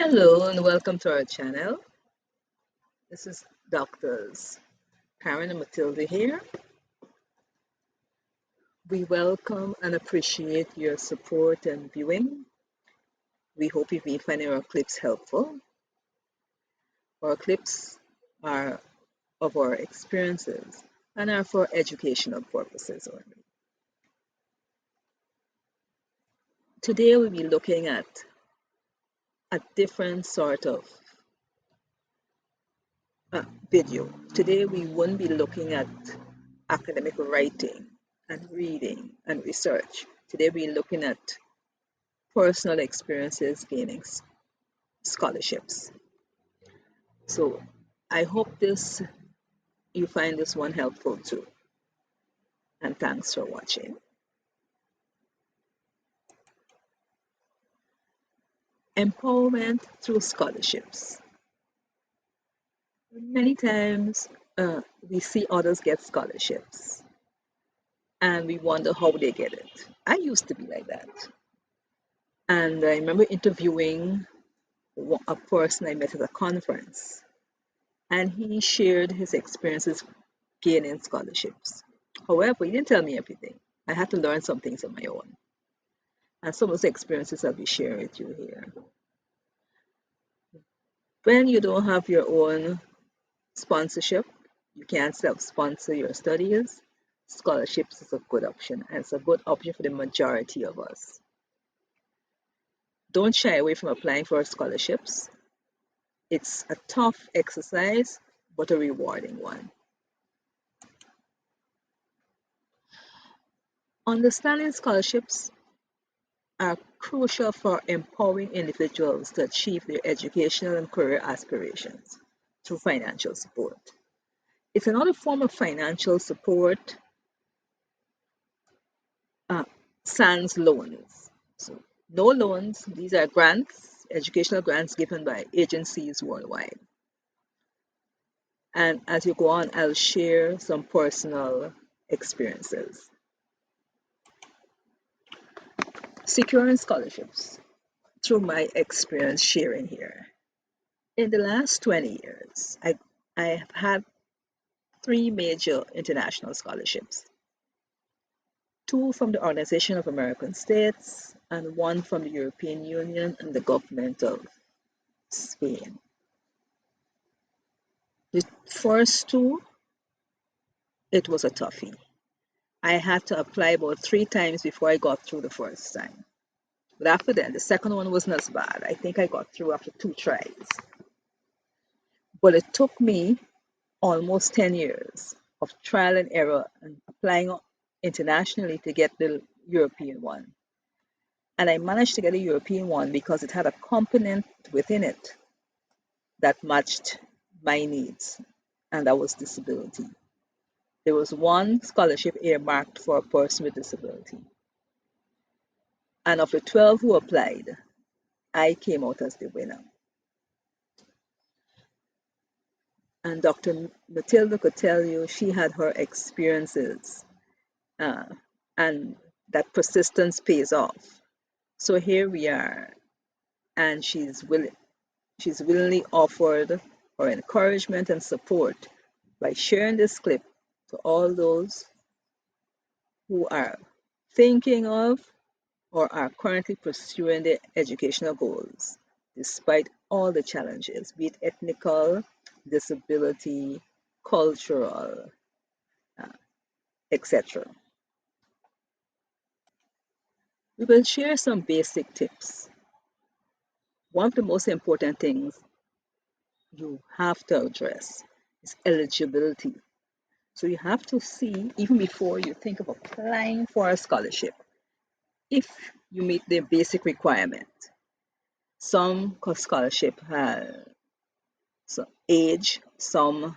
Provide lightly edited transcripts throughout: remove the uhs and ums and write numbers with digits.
Hello and welcome to our channel. This is Doctors Karen and Matilda here. We welcome and appreciate your support and viewing. We hope you've been finding our clips helpful. Our clips are of our experiences and are for educational purposes only. Today we'll be looking at a different sort of video. Today we won't be looking at academic writing and reading and research. Today we're looking at personal experiences gaining scholarships. So I hope you find this one helpful too. And thanks for watching. Empowerment through scholarships. Many times we see others get scholarships and we wonder how they get it. I used to be like that. And I remember interviewing a person I met at a conference, and he shared his experiences gaining scholarships. However, he didn't tell me everything. I had to learn some things on my own. And some of those experiences I'll be sharing with you here. When you don't have your own sponsorship, you can't self-sponsor your studies, scholarships is a good option, and it's a good option for the majority of us. Don't shy away from applying for scholarships. It's a tough exercise, but a rewarding one. Understanding scholarships are crucial for empowering individuals to achieve their educational and career aspirations through financial support. It's another form of financial support, sans loans. So, no loans, these are grants, educational grants given by agencies worldwide. And as you go on, I'll share some personal experiences. Securing scholarships through my experience sharing here. In the last 20 years, I have had 3 major international scholarships. 2 from the Organization of American States and 1 from the European Union and the government of Spain. The first 2, it was a toughie. I had to apply about 3 times before I got through the first time. But after that, the second one wasn't as bad. I think I got through after 2 tries. But it took me almost 10 years of trial and error and applying internationally to get the European one. And I managed to get a European one because it had a component within it that matched my needs, and that was disability. There was one scholarship earmarked for a person with disability. And of the 12 who applied, I came out as the winner. And Dr. Matilda could tell you she had her experiences, and that persistence pays off. So here we are, and she's willingly offered her encouragement and support by sharing this clip to all those who are thinking of or are currently pursuing their educational goals, despite all the challenges, be it ethnical, disability, cultural, etc. We will share some basic tips. One of the most important things you have to address is eligibility. So you have to see, even before you think of applying for a scholarship, if you meet the basic requirement. Some scholarship have some age, some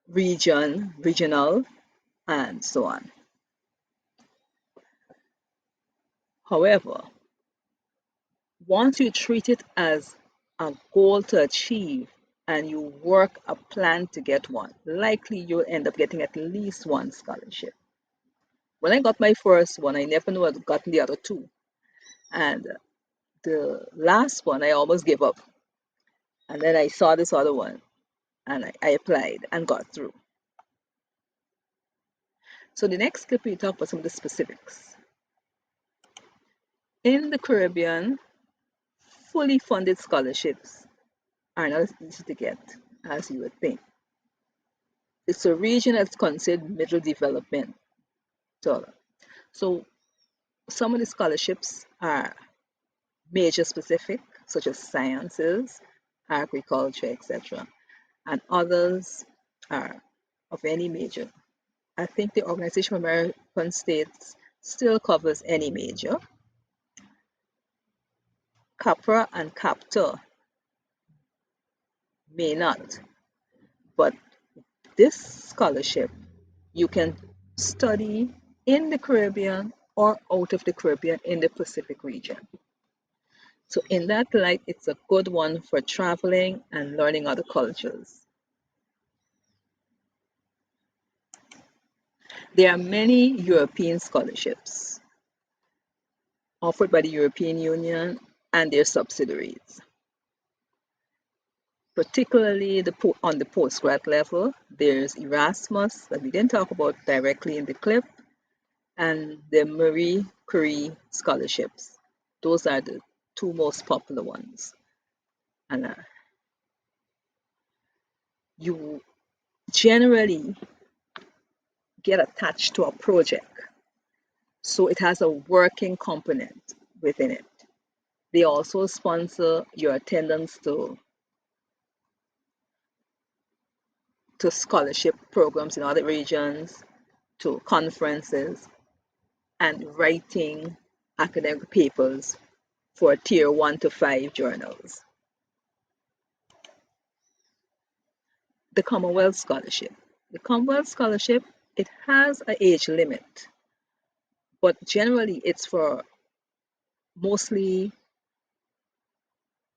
regional, and so on. However, once you treat it as a goal to achieve and you work a plan to get one, likely you'll end up getting at least one scholarship. When I got my first one, I never knew I'd gotten the other 2. And The last one, I almost gave up. And then I saw this other one and I applied and got through. So the next clip, we talk about some of the specifics. In the Caribbean, fully funded scholarships are not as easy to get as you would think. It's a region that's considered middle development. So some of the scholarships are major specific, such as sciences, agriculture, etc. And others are of any major. I think the Organization of American States still covers any major. CAPRA and CAPTA may not, but this scholarship you can study in the Caribbean or out of the Caribbean in the Pacific region. So in that light, it's a good one for traveling and learning other cultures. There are many European scholarships offered by the European Union and their subsidiaries, particularly on the postgrad level. There's Erasmus, that we didn't talk about directly in the clip, and the Marie Curie scholarships. Those are the two most popular ones. And you generally get attached to a project, so it has a working component within it. They also sponsor your attendance to scholarship programs in other regions, to conferences, and writing academic papers for tier 1 to 5 journals. The Commonwealth Scholarship. The Commonwealth Scholarship, it has an age limit, but generally it's for mostly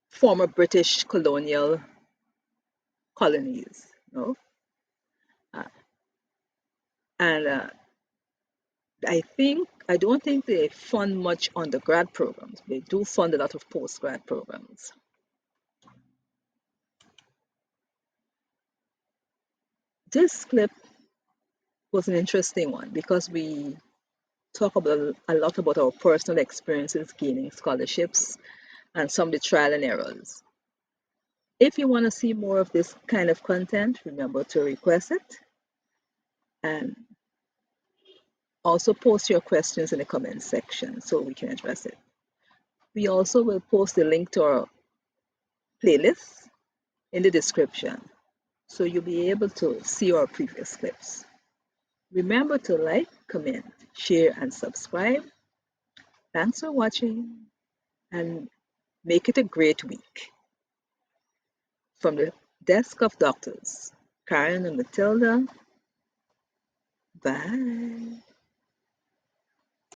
former British colonial colonies, you know? And I don't think they fund much undergrad programs. They do fund a lot of postgrad programs. This clip was an interesting one because we talk about a lot about our personal experiences gaining scholarships and some of the trial and errors. If you want to see more of this kind of content, remember to request it and also post your questions in the comment section so we can address it. We also will post the link to our playlist in the description, so you'll be able to see our previous clips. Remember to like, comment, share, and subscribe. Thanks for watching, and make it a great week. From the desk of doctors, Karen and Matilda, bye.